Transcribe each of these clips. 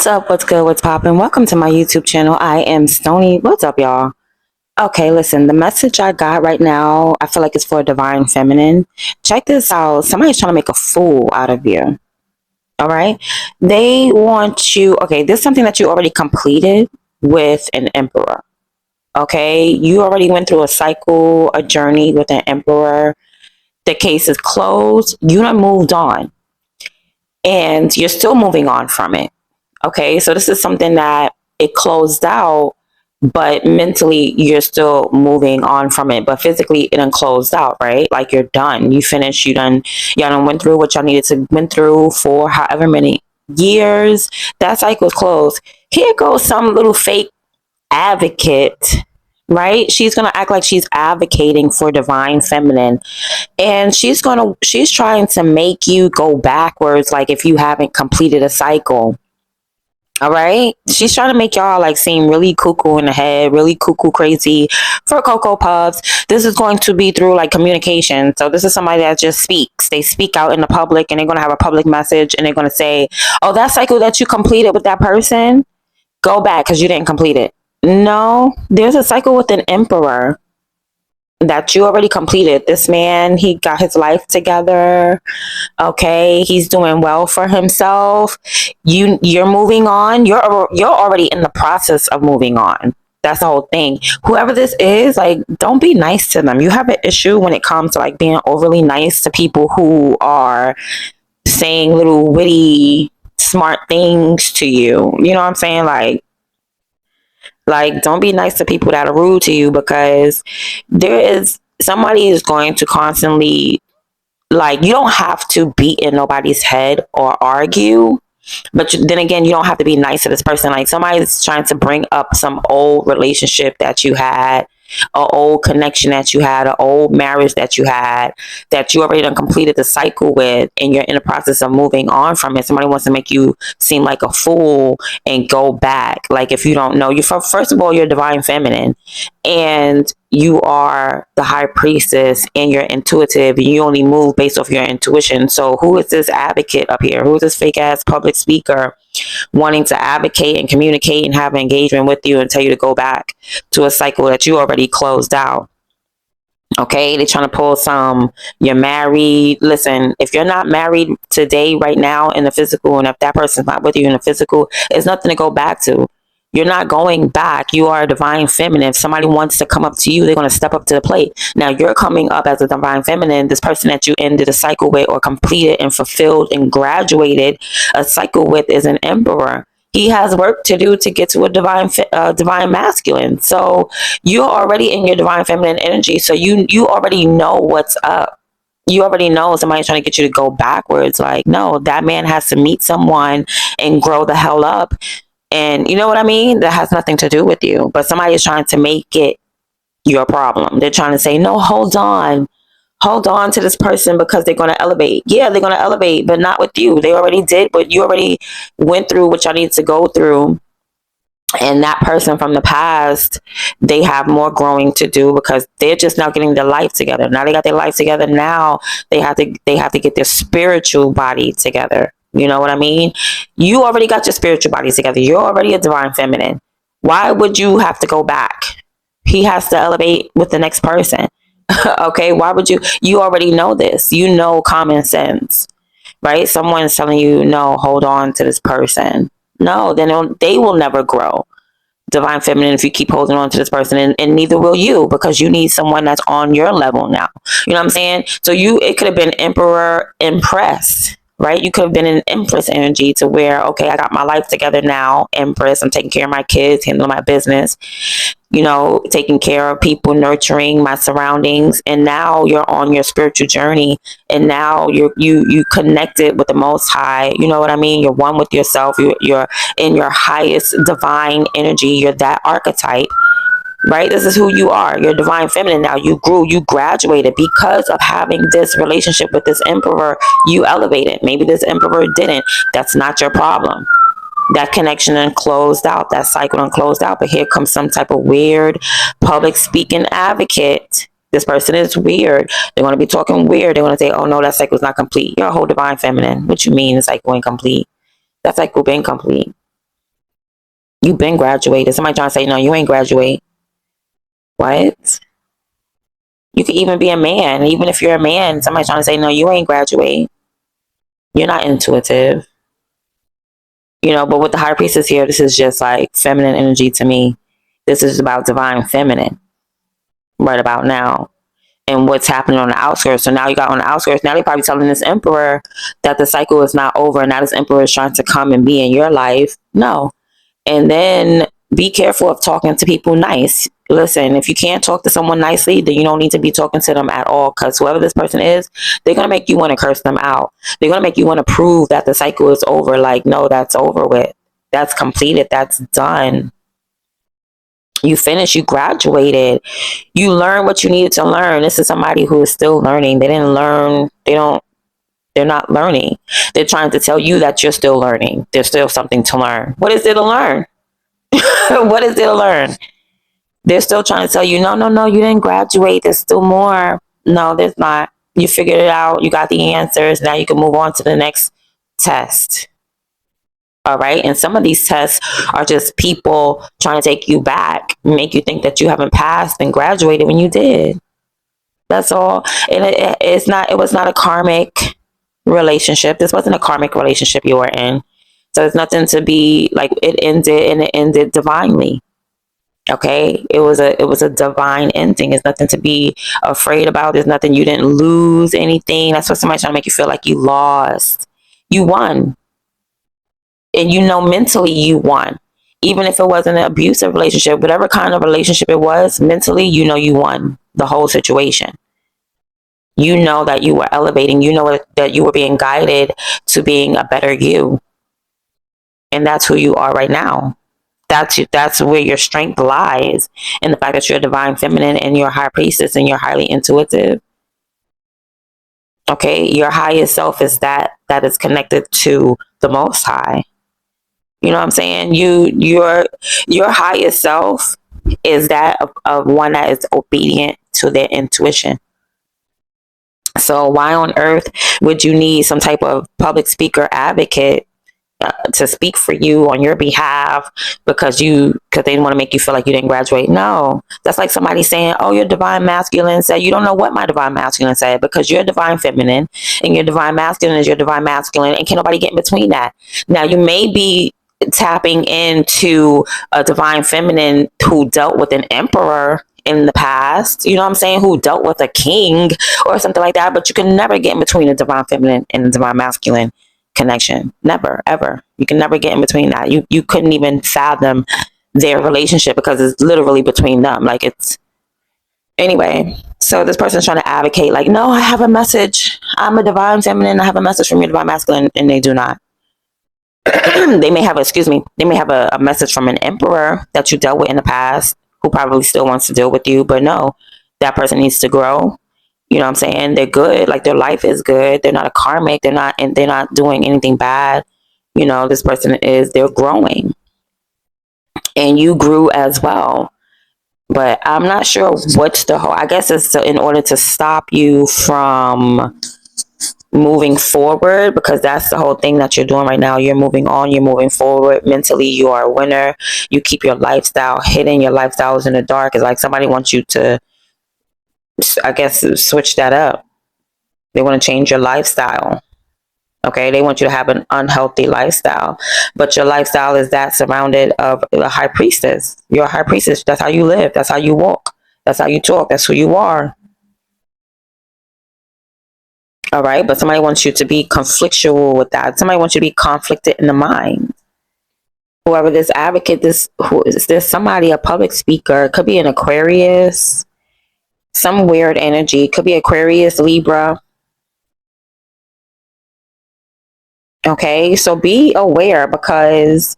What's up? What's good? What's poppin'? Welcome to my YouTube channel. I am Stony. What's up, y'all? Okay, listen, the message I got right now, I feel like it's for Divine Feminine. Check this out. Somebody's trying to make a fool out of you. All right? They want you, okay, this is something that you already completed with an emperor. Okay? You already went through a cycle, a journey with an emperor. The case is closed. You done moved on. And you're still moving on from it. Okay, so this is something that it closed out, but mentally you're still moving on from it. But physically it done closed out, right? Like you're done. You finished, y'all done went through what y'all needed to went through for however many years. That cycle's closed. Here goes some little fake advocate, right? She's gonna act like she's advocating for Divine Feminine, and she's trying to make you go backwards, like if you haven't completed a cycle. All right. She's trying to make y'all like seem really cuckoo in the head, really cuckoo crazy for Cocoa Puffs. This is going to be through like communication. So this is somebody that just speaks. They speak out in the public and they're going to have a public message and they're going to say, oh, that cycle that you completed with that person, go back because you didn't complete it. No, there's a cycle with an emperor that you already completed. This man, he got his life together. Okay, he's doing well for himself. You're moving on. You're already in the process of moving on. That's the whole thing. Whoever this is, like, don't be nice to them. You have an issue when it comes to like being overly nice to people who are saying little witty, smart things to you. You know what I'm saying? Like, don't be nice to people that are rude to you, because somebody is going to constantly, like, you don't have to beat in nobody's head or argue, but then again, you don't have to be nice to this person. Like, somebody's trying to bring up some old relationship that you had, an old connection that you had, an old marriage that you had, that you already done completed the cycle with, and you're in the process of moving on from it. Somebody wants to make you seem like a fool and go back. Like, if you don't know, first of all, you're Divine Feminine, and you are the high priestess, and you're intuitive, and you only move based off your intuition. So who is this advocate up here? Who is this fake ass public speaker wanting to advocate and communicate and have an engagement with you and tell you to go back to a cycle that you already closed out? Okay, they're trying to pull some, you're married. Listen, if you're not married today, right now, in the physical, and if that person's not with you in the physical, there's nothing to go back to. You're not going back. You are a Divine Feminine. If somebody wants to come up to you, they're going to step up to the plate. Now, you're coming up as a Divine Feminine. This person that you ended a cycle with, or completed and fulfilled and graduated a cycle with, is an emperor. He has work to do to get to a divine masculine. So you're already in your Divine Feminine energy. So you already know what's up. You already know somebody's trying to get you to go backwards. Like, no, that man has to meet someone and grow the hell up. And you know what I mean? That has nothing to do with you. But somebody is trying to make it your problem. They're trying to say, no, hold on to this person because they're going to elevate. Yeah, they're going to elevate, but not with you. They already did, but you already went through what y'all need to go through. And that person from the past, they have more growing to do, because they're just now getting their life together. Now they got their life together. Now they have to get their spiritual body together. You know what I mean? You already got your spiritual body together. You're already a Divine Feminine. Why would you have to go back? He has to elevate with the next person. Okay, why would you already know this? You know common sense, right? Someone's telling you, no, hold on to this person. No, then they will never grow. Divine Feminine, if you keep holding on to this person, and neither will you, because you need someone that's on your level now. You know what I'm saying? So it could have been Emperor, Empress, right? You could have been an Empress energy, to where, okay, I got my life together now, Empress, I'm taking care of my kids, handling my business, taking care of people, nurturing my surroundings. And now you're on your spiritual journey, and now you connected with the Most High. You know what I mean? You're one with yourself. You're in your highest divine energy. You're that archetype, right? This is who you are. You're Divine Feminine now. You grew, you graduated because of having this relationship with this emperor. You elevated. Maybe this emperor didn't. That's not your problem. That connection and closed out, that cycle and closed out. But here comes some type of weird public speaking advocate. This person is weird. They're going to be talking weird. They're going to say, oh no, that cycle's not complete. You're a whole Divine Feminine. What you mean the cycle ain't complete? That cycle been complete. You've been graduated. Somebody trying to say, no, you ain't graduate. What? You could even be a man. Even if you're a man, somebody trying to say, no, you ain't graduate. You're not intuitive. But with the high priestess here, this is just like feminine energy to me. This is about divine feminine right about now. And what's happening on the outskirts. So now you got on the outskirts. Now they're probably telling this emperor that the cycle is not over. And now this emperor is trying to come and be in your life. No. And then be careful of talking to people nice. Listen, if you can't talk to someone nicely, then you don't need to be talking to them at all. Because whoever this person is, they're going to make you want to curse them out. They're going to make you want to prove that the cycle is over. Like, no, that's over with. That's completed. That's done. You finished, you graduated, you learned what you needed to learn. This is somebody who is still learning. They didn't learn, they're not learning. They're trying to tell you that you're still learning. There's still something to learn. What is there to learn? What is there to learn? They're still trying to tell you, no, you didn't graduate. There's still more. No, there's not. You figured it out. You got the answers. Now you can move on to the next test. All right. And some of these tests are just people trying to take you back, make you think that you haven't passed and graduated when you did. That's all. And it was not a karmic relationship. This wasn't a karmic relationship you were in. So it's nothing to be like, it ended and it ended divinely. Okay. It was a divine ending. It's nothing to be afraid about. There's nothing, you didn't lose anything. That's what somebody's trying to make you feel like you lost. You won. And mentally you won. Even if it wasn't an abusive relationship, whatever kind of relationship it was, mentally, you won the whole situation. You know that you were elevating. You know that you were being guided to being a better you. And that's who you are right now. That's where your strength lies. In the fact that you're divine feminine and you're high priestess and you're highly intuitive. Okay, your highest self is that is connected to the Most High. You know what I'm saying? Your highest self is that of one that is obedient to their intuition. So why on earth would you need some type of public speaker advocate to speak for you on your behalf because they want to make you feel like you didn't graduate? No, that's like somebody saying, oh, your divine masculine said. You don't know what my divine masculine said, because you're divine feminine and your divine masculine is your divine masculine, and can't nobody get in between that. Now you may be tapping into a divine feminine who dealt with an emperor in the past, you know what I'm saying, who dealt with a king or something like that, but you can never get in between a divine feminine and a divine masculine connection. Never, ever. You can never get in between that. You couldn't even fathom their relationship because it's literally between them. Like, it's anyway. So this person's trying to advocate like, no, I have a message. I'm a divine feminine. I have a message from your divine masculine, and they do not. They may have a message from an emperor that you dealt with in the past who probably still wants to deal with you, but no, that person needs to grow. You know what I'm saying? They're good. Like, their life is good. They're not a karmic. They're not doing anything bad. This person they're growing, and you grew as well. But I'm not sure what's I guess it's in order to stop you from moving forward, because that's the whole thing that you're doing right now. You're moving on, you're moving forward. Mentally, you are a winner. You keep your lifestyle hidden. Your lifestyle is in the dark. It's like somebody wants you to, I guess, switch that up. They want to change your lifestyle. Okay, they want you to have an unhealthy lifestyle, but your lifestyle is that surrounded of a high priestess. You're a high priestess. That's how you live. That's how you walk. That's how you talk. That's who you are. All right, but somebody wants you to be conflictual with that. Somebody wants you to be conflicted in the mind. Whoever this advocate, there's somebody, a public speaker. It could be an Aquarius, some weird energy. It could be Aquarius, Libra. Okay, so be aware, because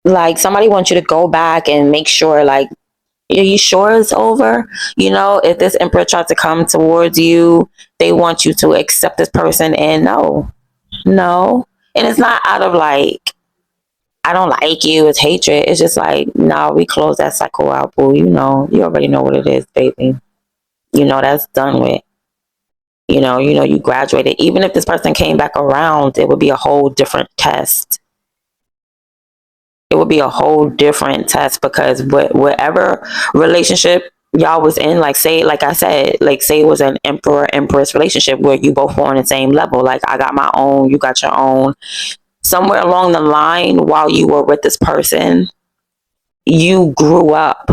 like somebody wants you to go back and make sure, like, are you sure it's over? If this emperor tries to come towards you, they want you to accept this person, and no. And it's not out of like, I don't like you, it's hatred. It's just like, no, we close that cycle out, boo. You already know what it is, baby. That's done with. You graduated. Even if this person came back around, it would be a whole different test. It would be a whole different test, because whatever relationship y'all was in, like say, like I said, like say it was an emperor empress relationship where you both were on the same level. Like I got my own, you got your own. Somewhere along the line, while you were with this person, you grew up.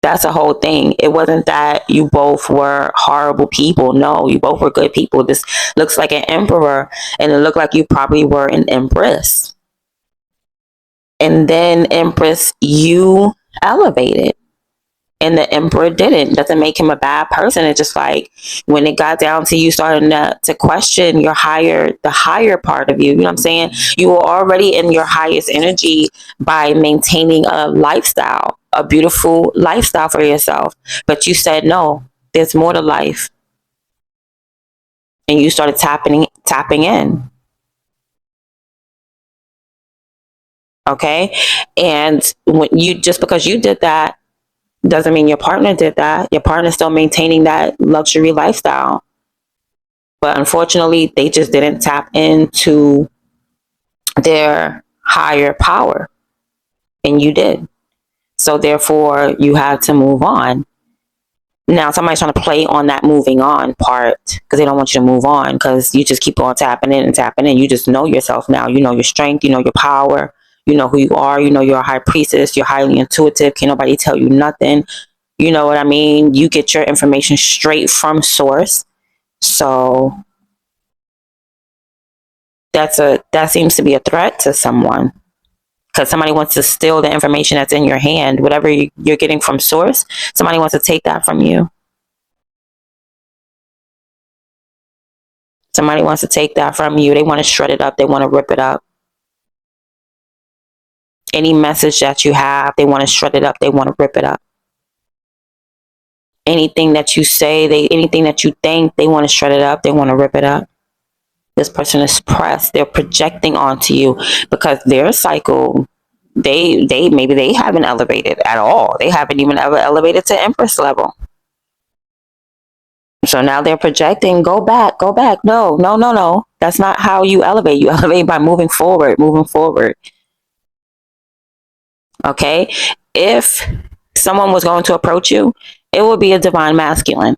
That's a whole thing. It wasn't that you both were horrible people. No, you both were good people. This looks like an emperor, and it looked like you probably were an empress. And then empress, you elevated, and the emperor didn't. Doesn't make him a bad person. It's just like when it got down to you starting to question the higher part of you. You know what I'm saying? You were already in your highest energy by maintaining a lifestyle, a beautiful lifestyle for yourself. But you said, no, there's more to life. And you started tapping in. Okay. And when you, just because you did that, doesn't mean your partner did that. Your partner's still maintaining that luxury lifestyle. But unfortunately, they just didn't tap into their higher power. And you did. So therefore, you had to move on. Now, somebody's trying to play on that moving on part because they don't want you to move on, because you just keep on tapping in and tapping in. You just know yourself now. You know your strength. You know your power. You know who you are. You know you're a high priestess. You're highly intuitive. Can't nobody tell you nothing. You know what I mean? You get your information straight from source. So that seems to be a threat to someone, because somebody wants to steal the information that's in your hand. Whatever you're getting from source, somebody wants to take that from you. Somebody wants to take that from you. They want to shred it up. They want to rip it up. Any message that you have, they want to shred it up. They want to rip it up. Anything that you say, anything that you think, they want to shred it up. They want to rip it up. This person is pressed. They're projecting onto you because their cycle, they maybe they haven't elevated at all. They haven't even ever elevated to Empress level. So now they're projecting, go back, go back. No, no, no, no. That's not how you elevate. You elevate by moving forward, moving forward. Okay? If someone was going to approach you, it would be a divine masculine.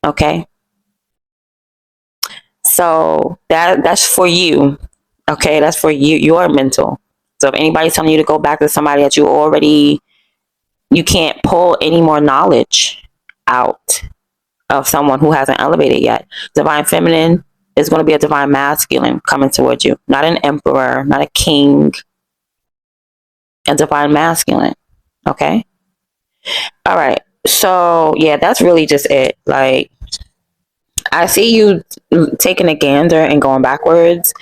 Okay? So that's for you. Okay? That's for you, your mental. So if anybody's telling you to go back to somebody that you can't pull any more knowledge out of someone who hasn't elevated yet. Divine feminine is going to be a divine masculine coming towards you, not an emperor, not a king, a divine masculine. Okay. All right. So yeah, that's really just it. Like, I see you taking a gander and going backwards.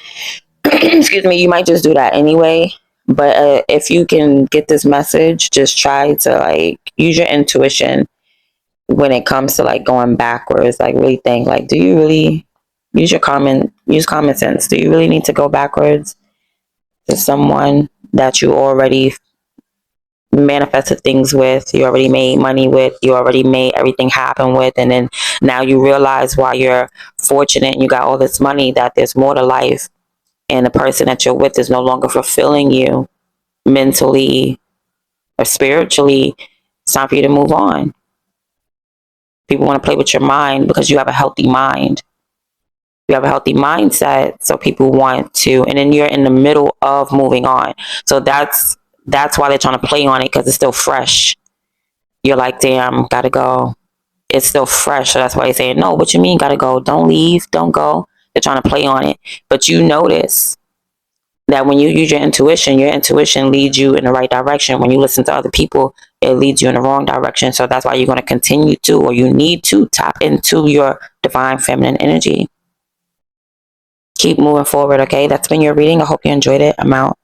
Excuse me. You might just do that anyway. But if you can get this message, just try to like use your intuition when it comes to like going backwards. Like really think, like, do you really use common sense? Do you really need to go backwards to someone that you already manifested things with, you already made money with, you already made everything happen with, and then now you realize while you're fortunate and you got all this money that there's more to life, and the person that you're with is no longer fulfilling you mentally or spiritually? It's time for you to move on. People want to play with your mind because you have a healthy mind. You have a healthy mindset, so people want to, and then you're in the middle of moving on. So that's why they're trying to play on it, because it's still fresh. You're like, damn, gotta go. It's still fresh. So that's why they're saying, no, what you mean gotta go? Don't leave, don't go. They're trying to play on it. But you notice that when you use your intuition leads you in the right direction. When you listen to other people, it leads you in the wrong direction. So that's why you're going to continue to, or you need to tap into your divine feminine energy. Keep moving forward, okay? That's been your reading. I hope you enjoyed it. I'm out.